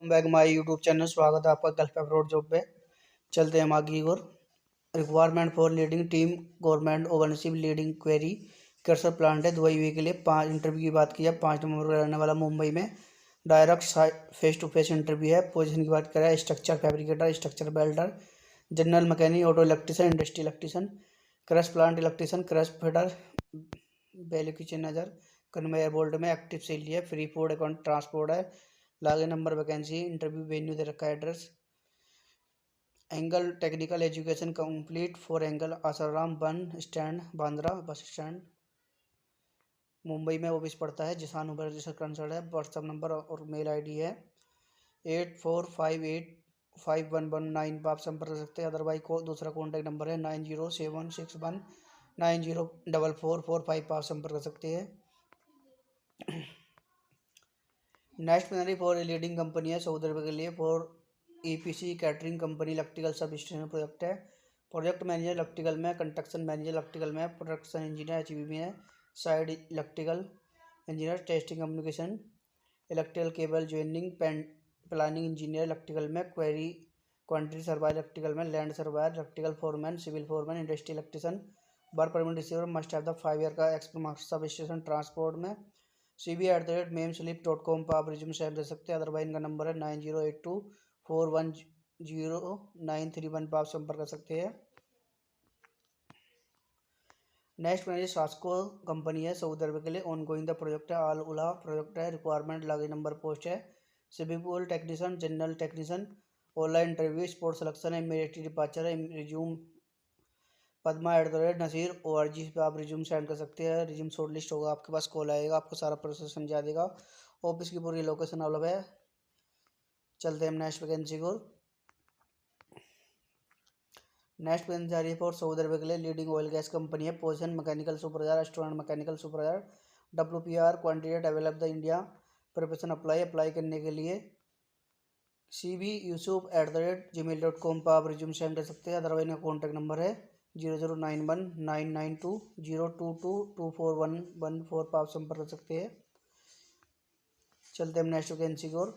Back my YouTube channel. स्वागत है आपका गल्फ अब्रॉड जॉब पे। चलते हैं हम आगे की ओर। Requirement for leading team government ownership leading quarry crusher plant है दुबई यूए के लिए। 5 इंटरव्यू की बात की है। 5 नवंबर को रहने वाला मुंबई में। Direct face to face interview है। पोजीशन की बात करें structure fabricator, structure welder, general mechanic, auto electrician, industry electrician, crush plant electrician, crush fitter, बेल किचन नजर, कन्वेयर बोल्ट में एक्टिव सेल है। फ्री फूड अकाउंट ट्रांसपोर्ट है। लागे नंबर वैकेंसी, इंटरव्यू वेन्यू दे रखा है, address angle technical education complete for angle Asaram बन stand Bandra bus stand Mumbai में ऑफिस पड़ता है। जिसान उबर रजिस्टर कंसल्ट है। व्हाट्सअप नंबर और मेल आईडी है 84585119 पर आप संपर्क कर सकते हैं। अदरवाइज को दूसरा कॉन्टैक्ट नंबर है 907619044445 पर आप संपर्क कर सकते हैं। Next panel for leading company है सऊदी अरब के लिए। For EPC catering company electrical sub station project है। प्रोजेक्ट मैनेजर इलेक्ट्रिकल में, कंस्ट्रक्शन मैनेजर इलेक्ट्रिकल में, प्रोडक्शन इंजीनियर एचवी में है, side electrical engineer, testing communication, electrical cable joining, planning engineer electrical में, क्वेरी क्वांटिटी सर्वायर इलेक्ट्रिकल में, land surveyor, electrical foreman, civil foreman, industry electrician, work permit receiver, must have the 5 year का experience sub station transport में। cv@memslip.com पर आप resume send कर सकते हैं। Otherwise इनका नंबर है 9082410931 पर आप संपर्क कर सकते हैं। नेक्स्ट मैनेजर सास्को कंपनी है सऊदी अरब के लिए। ऑन गोइंग द प्रोजेक्ट है, आल उला प्रोजेक्ट है। रिक्वायरमेंट लगे नंबर पोस्ट है civil technician, general technician, online interview, sport selection है, इमीडिएट डिपार्चर है। रिज्यूम padma@nasir.org पे आप रिज्यूम सेंड कर सकते हैं। रिज्यूम शॉर्ट लिस्ट होगा, आपके पास कॉल आएगा, आपको सारा प्रोसेस समझा देगा। ऑफिस की पूरी लोकेशन अवेलेबल है। चलते हैं हम नेक्स्ट वैकेंसी को। नेक्स्ट वैकेंसी आ रही है फॉर सऊदी अरब के लिए। लीडिंग ऑयल गैस कंपनी है। Position mechanical supervisor, restaurant mechanical supervisor, WPR quantity available the India. Preparation apply करने के लिए cvyusuf@gmail.com पर आप रिज्यूम सेंड कर सकते हैं। अदरवाइज का कॉन्टैक्ट नंबर है 0091992022241114 पर आप संपर्क कर सकते हैं। चलते हैं हम नेक्स्ट वैकेंसी की ओर।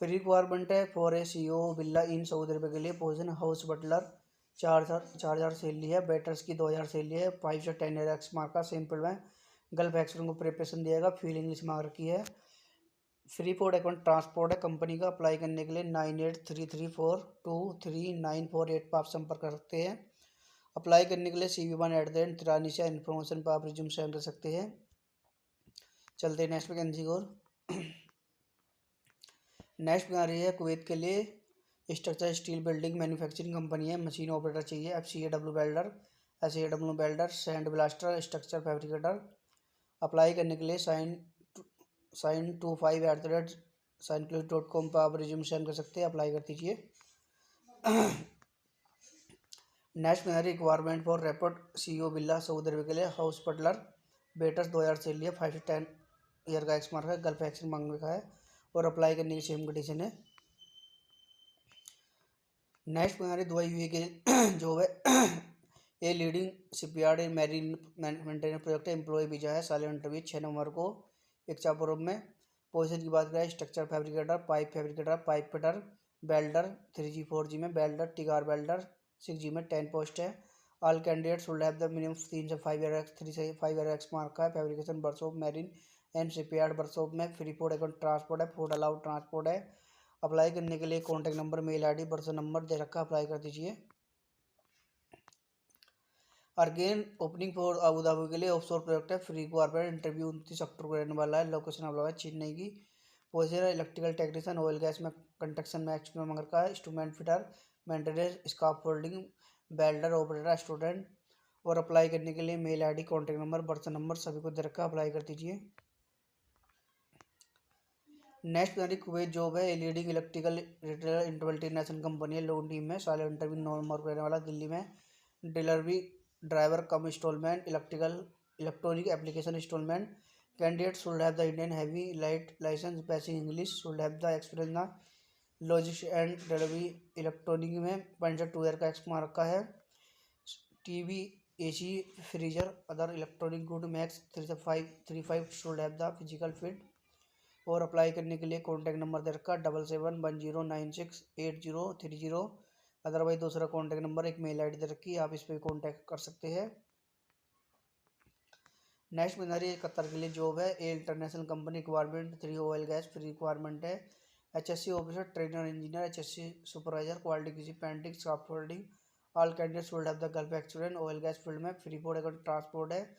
फ्री रिक्वायरमेंट है for a CEO villa in Saudi अरब के लिए। पोजीशन हाउस बटलर, 4,000 सैलरी है। बेटर्स की 2,000 सैलरी है। 5 से 10 ईयर एक्स मार्क का सिंपल में गल्फ एक्सप्रेस को प्रिपरेशन दिएगा। फील इंग्लिश मार्क रखी है। फ्री फूड अकाउंट ट्रांसपोर्ट है कंपनी का। अप्लाई करने के लिए 9833423948 पर आप संपर्क कर सकते हैं। अप्लाई करने के लिए cv1@तिरानी से इन्फॉर्मेशन पर आप रिज्यूम सेंड कर सकते हैं। चलते हैं नेक्स्ट वैकेंसी को। नेक्स्ट आ रही है कुवैत के लिए। Structure steel building manufacturing company है। मशीन ऑपरेटर चाहिए। FCAW welder, SAW welder, sand blaster, structure fabricator. Apply करने के लिए sign25@signclub.com पर आप रिज्यूम सेंड कर सकते हैं। अप्लाई कर दीजिए। नेक्स्ट में requirement for rapid CEO villa Saudi अरब के लिए। हाउस बटलर, बेटर्स 2,000 से लिए, 5 से 10 ईयर का एक्स मार्क है। गल्फ एक्शन मांग रखा है और अप्लाई करने की सेम कंडीशन है। नेक्स्ट में दुबई यूए के जॉब है। ये leading shipyard marine maintenance project है। एम्प्लॉय वीजा है। साल इंटरव्यू 6 नवंबर को इक्चापुरम में। पोजीशन की बात करें structure fabricator, pipe fitter, welder 3G 4G में, बेल्डर, टिगार बेल्डर 6G में 10 पोस्ट है। All candidate should have the minimum 3 से 5 ईयर एक्स 3 से 5 ईयर एक्स मार्क का है। Fabrication workshop, marine and shipyard workshop में। फ्री फूड अकाउंट ट्रांसपोर्ट है। फूड अलाउड ट्रांसपोर्ट है। अप्लाई करने के लिए contact number, mail ID, person number दे रखा, अप्लाई कर दीजिए। Again opening for Abu Dhabi के लिए ऑफशोर प्रोजेक्ट है। फ्री रिक्वायरमेंट इंटरव्यू 29 अक्टूबर को रहने वाला है। लोकेशन अवेलेबल है चेन्नई की। पोजीशन है इलेक्ट्रिकल टेक्नीशियन, ऑयल गैस में, कंस्ट्रक्शन में एक्सपीरियंस मांग रखा है। Instrument fitter, maintenance, scaffolding, welder, operator, student. और अप्लाई करने के लिए mail ID, contact number, person number सभी को दे रखा, अप्लाई कर दीजिए। नेक्स्ट मेरी कुवैत जॉब है। Leading electrical retailer international company है। लोन टीम में। साल इंटरव्यू 9 नवंबर को रहने वाला दिल्ली में। Delivery driver cum installment electronic application installment. Candidate should have the Indian heavy light licence, basic English, should have the experience ना logistics and delivery electronic में 5.2 year का एक्स मार्क का है। TV, AC, freezer, other electronic good max 3 से 5 35 should have the physical fit. और apply करने के लिए कॉन्टैक्ट नंबर दे रखा 7710968030। अदरवाइज दूसरा कॉन्टैक्ट नंबर एक मेल आई डी दे रखी है, आप इस पर कॉन्टैक्ट कर सकते हैं। नेक्स्ट बना रही है कतर के लिए जॉब है। A international company requirement 3 oil gas free requirement है। HSC officer, trainer engineer, HSC supervisor, quality किसी painting soft holding. All candidates will have the gulf experience oil gas field में। Free food अगर transport है।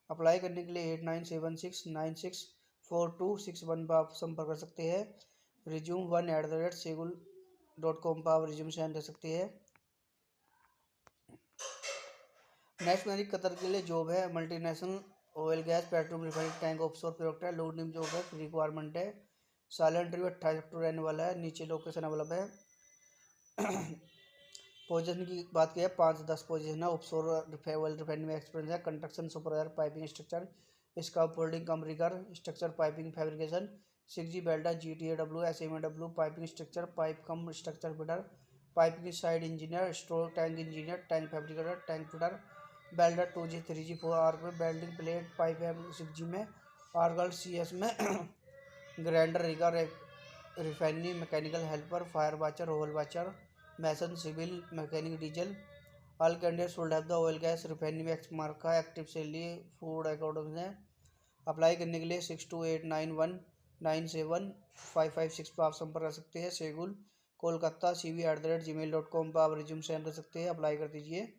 Apply करने के लिए 8976964261 पर आप संपर्क कर सकते हैं। resume1@segool.com पर आप रिज्यूम सेंड कर सकते हैं। नेक्स्ट मेरी कतर के लिए जॉब है। Multinational oil gas petrol refinery tank offshore project है। लोड नीम जॉब है, फ्री रिक्वायरमेंट है। साल इंटरव्यू 28 अक्टूबर रहने वाला है। नीचे लोकेशन अवेलेबल है। पोजीशन की बात की है 5 से 10 पोजीशन है। ऑफशोर ऑयल रिफाइनरी में एक्सपीरियंस है। Construction supervisor, piping structure, scaffolding cum rigger structure, piping fabrication, 6G welder, GTAW, SMAW, piping structure, pipe cum structure fitter, piping side engineer, store tank engineer, tank fabricator, tank fitter, welder 2G 3G 4R में, welding plate pipe है 6G में, argon CS में, grinder rigger refinery mechanical helper, fire watcher, hole watcher, mason, civil mechanic, diesel. All candidates will have the oil gas refinery में ex mark का active salary food according है। Apply करने के लिए 6289197556 पर आप संपर्क कर सकते हैं। शेगुल कोलकाता cv@gmail.com पर आप रिज्यूम सेंड कर सकते हैं। अप्लाई कर दीजिए।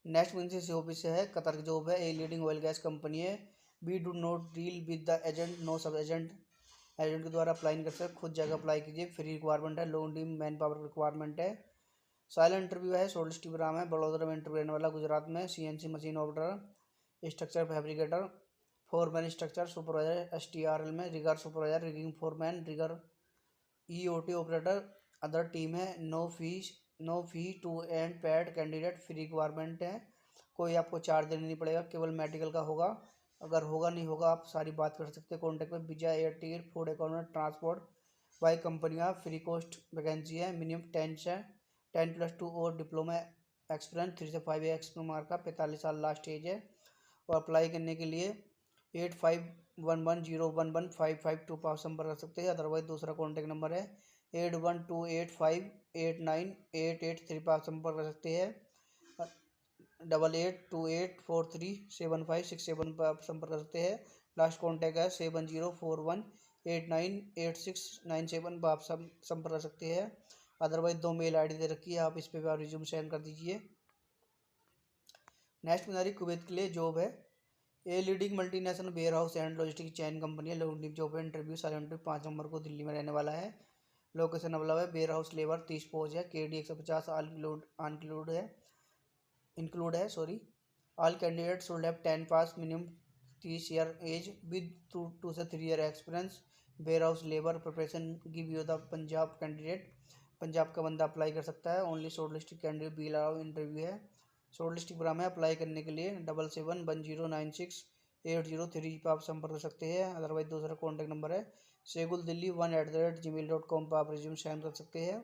नेक्स्ट वैकेंसी ऑफिस है, कतर की जॉब है। A leading oil gas company है। We do not deal with the agent, no sub agent. Agent के द्वारा अप्लाई नहीं कर सकते, खुद जगह अप्लाई कीजिए। फ्री रिक्वायरमेंट है। Long team man power requirement है। साइलेंट इंटरव्यू है। शॉर्ट लिस्ट प्रोग्राम है। बड़ोदरा में इंटरव्यू रहने वाला, गुजरात में। CNC machine operator, structure fabricator, foreman structure supervisor, STRL में rigger supervisor, rigging foreman, rigger EOT operator. Other team है। No fee to and paid candidate, free requirement है। कोई आपको चार्ज देना नहीं पड़ेगा, केवल मेडिकल का होगा। अगर होगा नहीं होगा आप सारी बात कर सकते हैं कॉन्टैक्ट में। Visa, air ticket, food economy, transport by company का फ्री कॉस्ट वैकेंसी है। मिनिमम 10 है, 10+2 और डिप्लोमा एक्सपीरियंस 3 से 5 ईयर एक्सपीरियंस मार्क का, 45 साल लास्ट एज है। और अप्लाई करने के लिए 8511011552 पर संपर्क कर सकते हैं। अदरवाइज दूसरा कॉन्टैक्ट नंबर है 8128589883 पर संपर्क कर सकते हैं। 8828437567 पर आप संपर्क कर सकते हैं। लास्ट कॉन्टैक्ट है 7041898697 पर आप संपर्क कर सकते हैं। अदरवाइज 2 मेल ID दे रखी है, आप इस पर आप रिज्यूम सेंड कर दीजिए। नेक्स्ट मिनारी कुवैत के लिए जॉब है। A leading multinational warehouse and logistic chain company है। लोग जॉब है। इंटरव्यू साल इंटरव्यू 5 नवंबर को दिल्ली में रहने वाला है। लोकेशन अवेलेबल है। वेयर हाउस लेबर 30 पोज है। KD 150 इंक्लूड है sorry. All candidate should have 10 pass, minimum 30 year age with 2 से 3 year experience. Warehouse labour preparation give you the Punjab candidate, Punjab का बंदा अप्लाई कर सकता है। Only short list candidate be allow interview है। शॉर्ट लिस्ट प्रोग्राम है। Apply करने के लिए 7710968030 पर आप संपर्क कर सकते हैं। अदरवाइज दूसरा कॉन्टैक्ट नंबर है seguldelhi1@gmail.com पर आप रिज्यूम सेंड कर सकते हैं।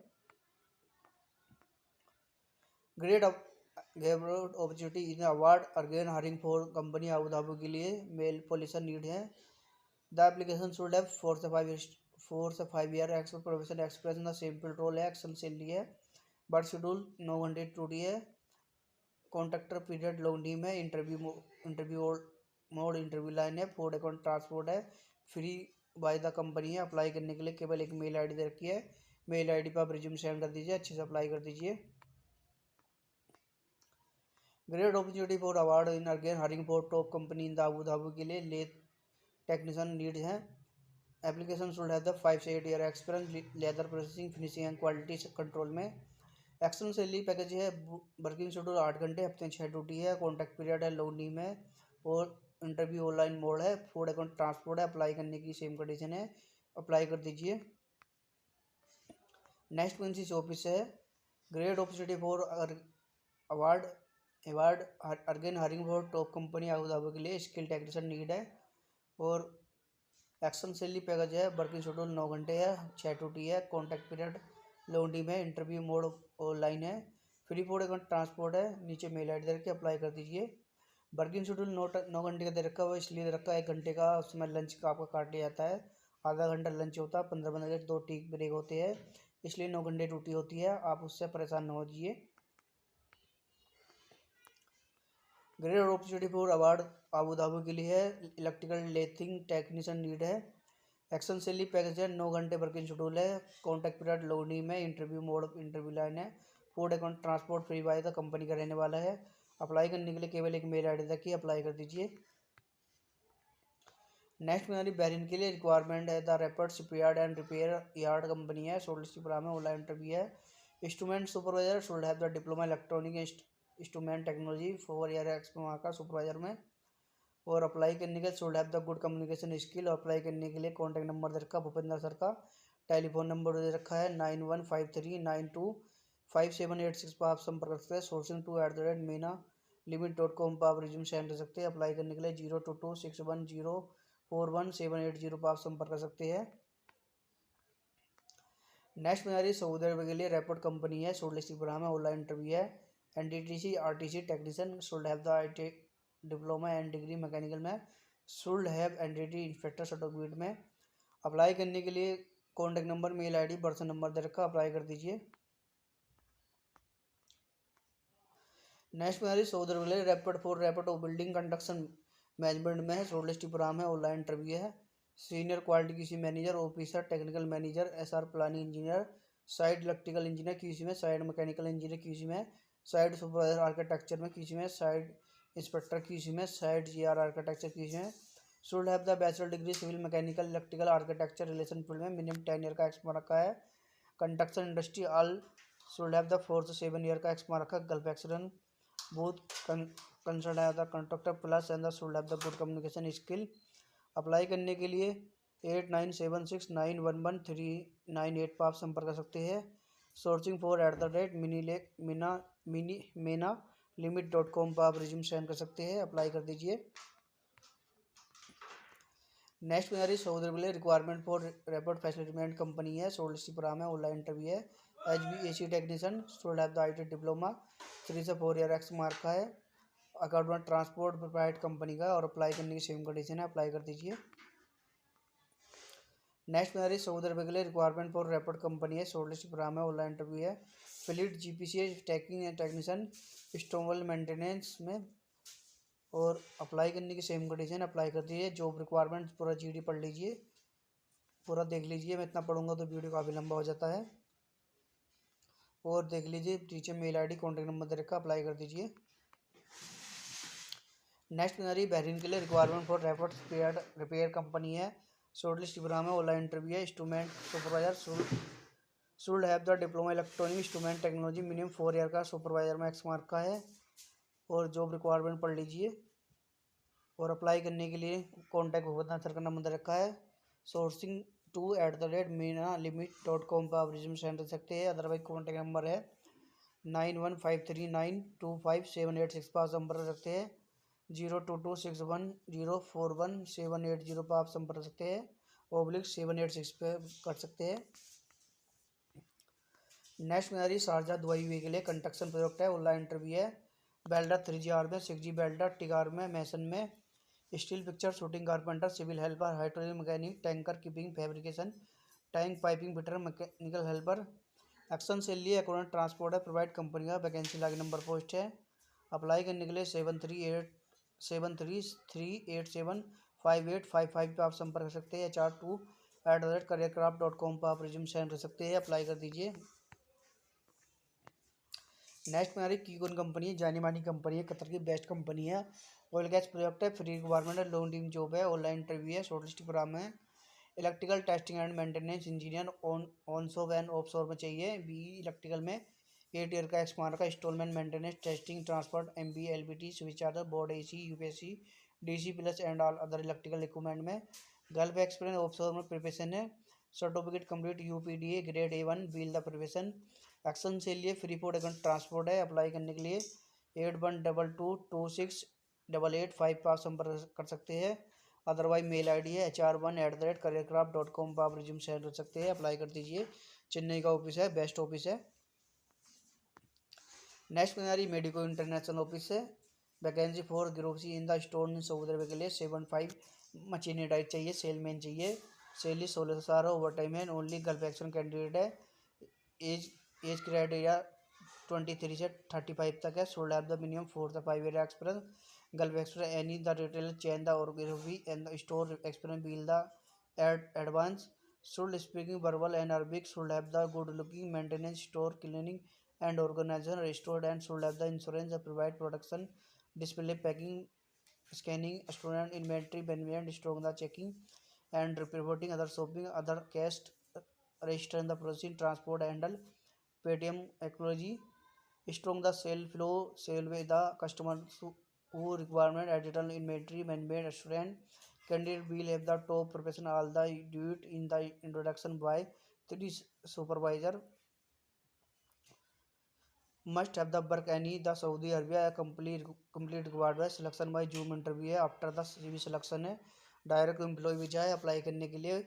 Great opportunity in award again hiring for company Abu Dhabi के लिए मेल पोजीशन नीड है। द एप्लीकेशन शुड हैव 4 से 5 year professional experience in the same field role है। एक्शन सैलरी है। बर्थ शेड्यूल 9 घंटे ड्यूटी है। कॉन्ट्रैक्टर पीरियड लॉन्ग टीम है। Interview mode interview line है। फूड अकाउंट ट्रांसपोर्ट है। Free by the company है। Apply करने के लिए केवल एक मेल ID दे रखी है। मेल ID पर आप रिज्यूम सेंड कर दीजिए, अच्छे से अप्लाई कर दीजिए। Great opportunity for award in again hiring for top company in the Abu Dhabi के लिए लेथ टेक्नीशियन नीड है। एप्लीकेशन शुड हैव द 5 से 8 year experience leather processing, finishing and quality control में। एक्शन सैलरी पैकेज है। Working schedule 8 घंटे, हफ्ते 6 duty है। Contact period है लॉन्ग टीम है। और इंटरव्यू ऑनलाइन मोड है। फूड अकाउंट ट्रांसपोर्ट है। अप्लाई करने की सेम कंडीशन है, अप्लाई कर दीजिए। नेक्स्ट वैकेंसी ऑफिस है। Great opportunity for award again hiring for top company Abu Dhabi के लिए स्किल टेक्नीशियन नीड है। और एक्शन सैलरी पैकेज है। वर्किंग शेड्यूल 9 घंटे है, 6 ड्यूटी है। कॉन्टैक्ट पीरियड लॉन्ग टीम है। इंटरव्यू मोड ऑनलाइन है। फ्री फूड अकाउंट ट्रांसपोर्ट है। नीचे मेल ID दे के अप्लाई कर दीजिए। वर्किंग शेड्यूल 9 घंटे का दे रखा है, वो इसलिए दे रखा है 1 घंटे का उसमें लंच का आपका काट लिया जाता है। आधा घंटा लंच होता है, 15 मिनट 2 टी ब्रेक होते हैं, इसलिए 9 घंटे ड्यूटी होती है। आप उससे परेशान न होइए। Grade opportunity for award Abu Dhabi के लिए है। इलेक्ट्रिकल लेथिंग टेक्नीशियन नीड है। एक्शन सैलरी पैकेज है। 9 घंटे वर्किंग शेड्यूल है। कॉन्टैक्ट पीरियड लोनी में। इंटरव्यू मोड इंटरव्यू लाइन है। Food account transport free by the company का रहने वाला है। अप्लाई करने के लिए केवल एक मेल आई डी तक ही अप्लाई कर दीजिए। नेक्स्ट में बैरिन के लिए रिक्वायरमेंट है। The rapid shipyard and repair yard company है। शॉर्टलिस्ट प्रोग्राम है। ऑनलाइन इंटरव्यू है। Instrument supervisor should have the diploma electronic instrument technology 4 year experience का सुपरवाइजर में। और अप्लाई करने के लिए should have the good communication skill. और अप्लाई करने के लिए कॉन्टैक्ट नंबर दे रखा है भूपेंद्र सर का। टेलीफोन नंबर दे रखा है 9153925786 पर आप संपर्क कर सकते हैं। sourcing2@meena limit.com पर आप रिज्यूम सेंड कर सकते हैं। अप्लाई करने के लिए 0226104178 पर आप संपर्क कर सकते हैं। नेक्स्ट में आ रही है सऊदी अरब के लिए रैपिड कंपनी है। शॉर्टलिस्ट प्रोग्राम है। ऑनलाइन इंटरव्यू है। NTTC RTC technician should have the IT diploma and degree mechanical में। Should have NTT inspector certificate में। अप्लाई करने के लिए contact number mail ID person number दे रखा, अप्लाई कर दीजिए। नेक्स्ट में आ रही सऊदी अरब के लिए रैपिड बिल्डिंग कंस्ट्रक्शन मैनेजमेंट में है। शॉर्टलिस्ट प्रोग्राम है। ऑनलाइन इंटरव्यू है। Senior quality QC manager officer technical manager SR planning engineer side electrical engineer QC में। साइड मैकेनिकल इंजीनियर क्यूसी में। साइड सुपरवाइजर आर्किटेक्चर में क्यूसी में। साइड इंस्पेक्टर क्यूसी में। Side GR architecture QC में। Should have the bachelor degree civil mechanical electrical architecture relation field में। Minimum 10 year का experience रखा है। Construction industry all should have the 4 से 7 year का एक्सपीरियंस रखा है। गल्फ एक्सीडेंट बोथ कंसर्न है the constructor plus and the should have the good communication skill. Apply करने के लिए 8976911398 पर आप संपर्क कर सकते हैं। सोर्सिंग फॉर @meena limit.com पर आप रिज्यूम सेंड कर सकते हैं। अप्लाई कर दीजिए। नेक्स्ट में आ रही सऊदी अरब के लिए रिक्वायरमेंट फॉर रैपिड फैसिलिटीमेंट कंपनी है। शॉर्टलिस्ट प्रोग्राम है। ऑनलाइन इंटरव्यू है। HVAC technician should have the IT diploma 3 से 4 ईयर एक्स मार्क का है। अकाउंट ट्रांसपोर्ट प्रोवाइड कंपनी का। और अप्लाई करने की सेम कंडीशन है, अप्लाई कर दीजिए। नेक्स्ट में आ रही सऊदी अरब के लिए रिक्वायरमेंट फॉर रैपिड कंपनी है। शॉर्टलिस्ट प्रोग्राम है। ऑनलाइन इंटरव्यू है। फ्लीट GPC टैकिंग टेक्नीशियन स्टोवल मेंटेनेंस में। और अप्लाई करने की सेम कंडीशन, अप्लाई कर दीजिए। जॉब रिक्वायरमेंट पूरा GD पढ़ लीजिए, पूरा देख लीजिए। मैं इतना पढ़ूंगा तो वीडियो काफ़ी लंबा हो जाता है। और देख लीजिए teacher mail ID contact number दे रखा, अप्लाई कर दीजिए। नेक्स्ट में आ रही बहरीन के लिए requirement for rapid repair company है। शॉर्टलिस्ट प्रोग्राम है। ऑनलाइन इंटरव्यू है। Instrument supervisor should have the diploma electronic instrument technology minimum 4 year का सुपरवाइजर में एक्स मार्क का है। और जॉब रिक्वायरमेंट पढ़ लीजिए। और अप्लाई करने के लिए कॉन्टैक्ट भूपेंद्र सर का नंबर दे रखा है। sourcing2@meena limit.com पर आप रिज्यूम सेंड कर सकते हैं। अदरवाइज कॉन्टैक्ट नंबर है 9153925786 पर आप संपर्क कर सकते हैं। 0226104178 पर आप संपर्क कर सकते हैं। /786 पे कर सकते हैं। नेक्स्ट में आ रही शारजा दुबई वे के लिए कंस्ट्रक्शन प्रोजेक्ट है। ऑनलाइन इंटरव्यू है। बेल्डर 3GR में, 6G बेल्डर, टिगार में, मैसन में, steel picture shooting carpenter, civil helper, hydraulic mechanic, tanker keeping fabrication, tank piping fitter, mechanical helper. Action से लिए अकाउंट ट्रांसपोर्ट है। प्रोवाइड कंपनी का। वैकेंसी लागे नंबर पोस्ट है। अप्लाई करने के लिए 73387585 पर आप संपर्क कर सकते हैं। HR2@careercraft.com पर आप रिज्यूम सेंड कर सकते हैं। अप्लाई कर दीजिए। नेक्स्ट में आ रही कीकोन कंपनी है। जानी मानी कंपनी है, कतर की बेस्ट कंपनी है। ऑयल गैस प्रोजेक्ट है। फ्री रिक्वायरमेंट है। लॉन्ग टीम जॉब है। ऑनलाइन इंटरव्यू है। शॉर्टलिस्ट प्रोग्राम है। Electrical testing and maintenance engineer onshore and offshore में चाहिए। BE इलेक्ट्रिकल में 8 ईयर का एक्सपीरियंस का। Installment maintenance testing transport MB LBT switch charger board AC UPSC DC plus and all other electrical equipment में। Gulf experience offshore में preparation है। Certificate complete UPDA grade A1 बील the preparation. Action से लिए free food account transport है। Apply करने के लिए 8122268885 पर आप संपर्क कर सकते हैं। अदरवाइज मेल ID है HR1@careercraft.com पर आप रिज्यूम सेंड कर सकते हैं। अप्लाई कर दीजिए। चेन्नई का ऑफिस है, बेस्ट ऑफिस है। नेक्स्ट में आ रही मेडिको इंटरनेशनल ऑफिस है। Vacancy for group C in the store in Saudi अरब के लिए 75 मशीनी डाइट चाहिए, सेलमैन चाहिए, सैलरी 16,000 ओवर टाइम है, ओनली गर्ल एक्शन कैंडिडेट है, एज क्राइटेरिया 23 से 35 तक है, शुड हैव द मिनिमम 4 से 5 year experience, girl experience any the retail chain the ऑर्गेनोवी and the store experience bill the advance, should speaking verbal and Arabic, should have the good looking maintenance, store cleaning and organization restored, and should have the insurance provide production display packing scanning student inventory management strong the checking and reporting other shopping other cash register the processing transport handle paytm ecology strong the sale flow sale with the customer who requirement additional inventory management student candidate will have the top profession all the do it in the introduction by 3 supervisor must have the work any the Saudi Arabia complete required by selection by Zoom interview है after the CV selection है direct employ visa है apply करने के लिए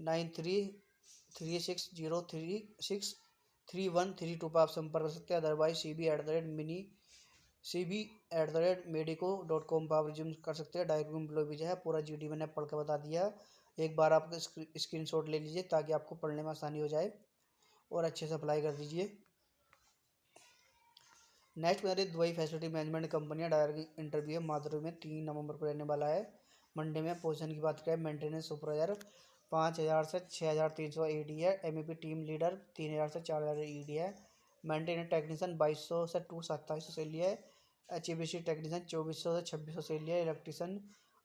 9336036313 पर आप संपर्क कर सकते हैं अदरवाइज cb@medico.com पर आप रिज्यूम कर सकते हैं डायरेक्ट एम्प्लॉय वीजा है पूरा जीडी मैंने पढ़ के बता दिया एक बार आप स्क्रीनशॉट ले लीजिए ताकि आपको पढ़ने में आसानी हो जाए और अच्छे से अप्लाई कर दीजिए। नेक्स्ट मेरी Dubai facility management company direct interview है मादुरई में 3 नवंबर को रहने वाला है मंडे में। पोजीशन की बात करें मेंटेनेंस सुपरवाइजर 5,000 से 6,300 ईडी है, एमईपी टीम लीडर 3,000 से 4,000 ईडी है, मेंटेनेंस टेक्नीशियन 2,200 से 2700 से लिया है, एचईबीसी टेक्नीशियन 2,400 से 2,600 से लिया है, इलेक्ट्रीशियन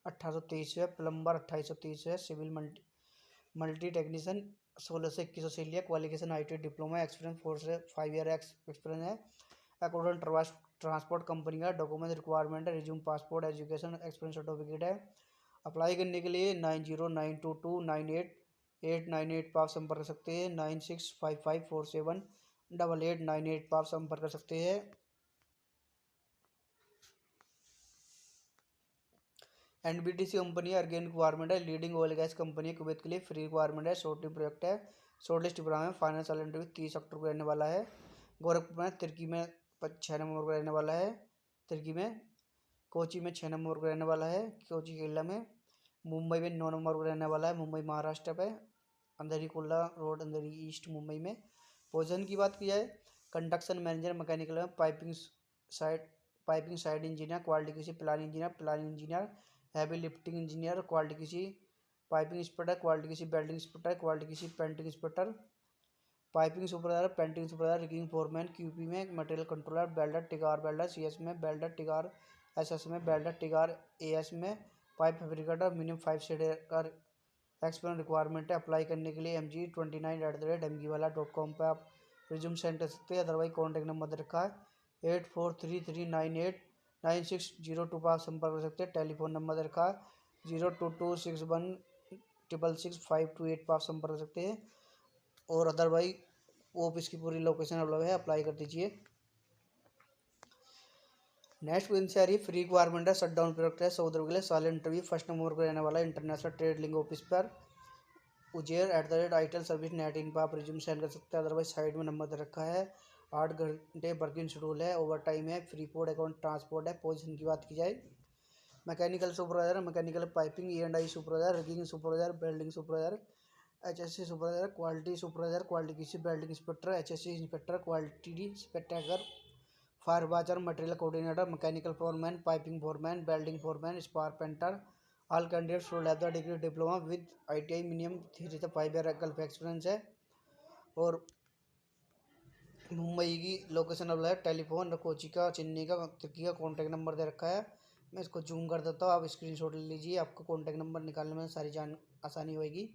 1,823 है, प्लम्बर 2,830 है, सिविल मल्टी टेक्नीशियन 16 से 2100 से लिया, क्वालिफिकेशन आईटी डिप्लोमा, एक्सपीरियंस 4 से 5 ईयर एक्सपीरियंस है, अकॉर्डिंग ट्रांसपोर्ट कंपनी का डॉक्यूमेंट रिक्वायरमेंट है, resume passport education experience certificate है। अप्लाई करने के लिए 9092298898 पर आप संपर्क कर सकते हैं, 9655478898 पर आप संपर्क कर सकते हैं। एनबीटीसी कंपनी अर्गेन रिक्वायरमेंट है, leading oil gas company Kuwait के लिए फ्री रिक्वायरमेंट है, शॉर्ट प्रोजेक्ट है, शॉर्ट लिस्ट प्रोग्राम है, फाइनेंशियल इंटरव्यू 30 अक्टूबर को रहने वाला है। गोरखपुर में तुर्की में 6 नवंबर को रहने वाला है, तुर्की में कोची में 6 नवंबर को रहने वाला है, कोची केरला में, मुंबई में 9 नवंबर को रहने वाला है, मुंबई महाराष्ट्र पे, अंधेरी कुल्ला रोड अंधेरी ईस्ट मुंबई में। पोजीशन की बात की जाए कंडक्शन मैनेजर मैकेनिकल में, piping side engineer, quality QC plan engineer, heavy lifting engineer, quality QC piping inspector, quality QC welding inspector, quality किसी painting inspector, piping supervisor, painting supervisor, rigging foreman, QP में material controller, welder टिगार welder, CS में welder टिगार, SS में welder टिगार, AS में pipe fabricator, minimum 5 से का एक्सपीरियंस रिक्वायरमेंट है। अप्लाई करने के लिए mg29@mgwala.com पर आप रिज्यूम सेंड कर सकते हैं, अदरवाइज कॉन्टैक्ट नंबर दे रखा है 8433989602 पर आप संपर्क कर सकते हैं, टेलीफोन नंबर दे रखा है 0226166528 पर आप संपर्क कर सकते हैं और अदरवाइज ऑफिस की पूरी लोकेशन अवेलेबल है, अप्लाई कर दीजिए। नेक्स्ट वैकेंसी आ रही है फ्री रिक्वायरमेंट है, शट डाउन प्रोडक्ट है, सऊदी अरब के लिए साल इंटरव्यू 1 नवंबर को रहने वाला है, इंटरनेशनल ट्रेड लिंक ऑफिस पर ujair@itel सर्विस नेट इन पर आप रिज्यूम सेंड कर सकते हैं, अदरवाइज साइड में नंबर दे रखा है। 8 घंटे वर्किंग शेड्यूल है, ओवर टाइम है, फ्री फूड अकाउंट ट्रांसपोर्ट है। पोजीशन की बात की जाए mechanical supervisor, mechanical piping E&I supervisor, rigging supervisor, welding supervisor, HSC supervisor, quality supervisor, quality QC welding inspector, HSC inspector, quality inspector, fire watcher, material coordinator, mechanical foreman, piping foreman, welding foreman, spray painter. All candidate should have the degree diploma with ITI minimum 3 से 5 year gulf experience है और मुंबई की location available है। Telephone Kochi का, चेन्नई का, तुर्की का contact number दे रखा है, मैं इसको जूम कर देता हूँ, आप स्क्रीनशॉट ले लीजिए, आपको कॉन्टैक्ट नंबर निकालने में सारी आसानी होगी।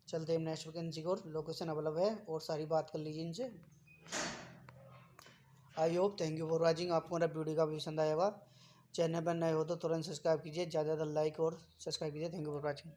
चलते हैं नेक्स्ट वैकेंसी को, लोकेशन अवेलेबल है और सारी बात कर लीजिए इनसे। I hope thank you for watching, आपको मेरा वीडियो का पसंद आएगा। चैनल पर नए हो तो तुरंत सब्सक्राइब कीजिए, ज़्यादा लाइक और सब्सक्राइब कीजिए। Thank you for watching.